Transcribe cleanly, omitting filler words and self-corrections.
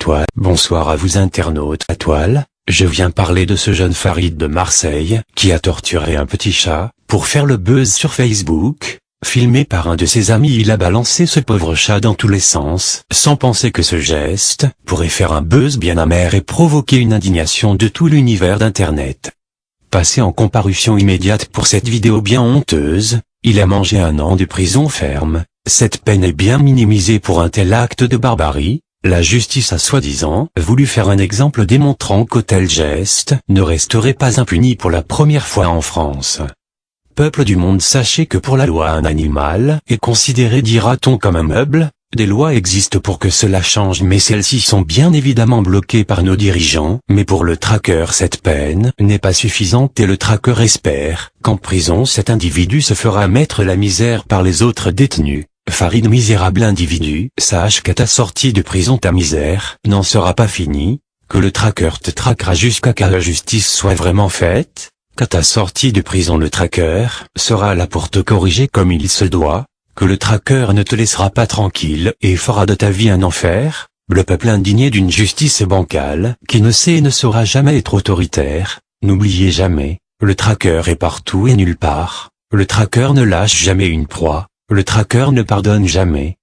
toile. Bonsoir à vous internautes à toile, je viens parler de ce jeune Farid de Marseille, qui a torturé un petit chat, pour faire le buzz sur Facebook. Filmé par un de ses amis, il a balancé ce pauvre chat dans tous les sens, sans penser que ce geste pourrait faire un buzz bien amer et provoquer une indignation de tout l'univers d'internet. Passé en comparution immédiate pour cette vidéo bien honteuse, il a mangé 1 an de prison ferme. Cette peine est bien minimisée pour un tel acte de barbarie. La justice a soi-disant voulu faire un exemple démontrant qu'un tel geste ne resterait pas impuni pour la première fois en France. Peuple du monde, sachez que pour la loi un animal est considéré, dira-t-on, comme un meuble. Des lois existent pour que cela change, mais celles-ci sont bien évidemment bloquées par nos dirigeants. Mais pour le traqueur, cette peine n'est pas suffisante et le traqueur espère qu'en prison cet individu se fera mettre la misère par les autres détenus. Farid, misérable individu, sache qu'à ta sortie de prison ta misère n'en sera pas finie, que le traqueur te traquera jusqu'à ce que la justice soit vraiment faite, qu'à ta sortie de prison le traqueur sera là pour te corriger comme il se doit, que le traqueur ne te laissera pas tranquille et fera de ta vie un enfer. Le peuple indigné d'une justice bancale, qui ne sait et ne saura jamais être autoritaire. N'oubliez jamais, le traqueur est partout et nulle part, le traqueur ne lâche jamais une proie, le traqueur ne pardonne jamais.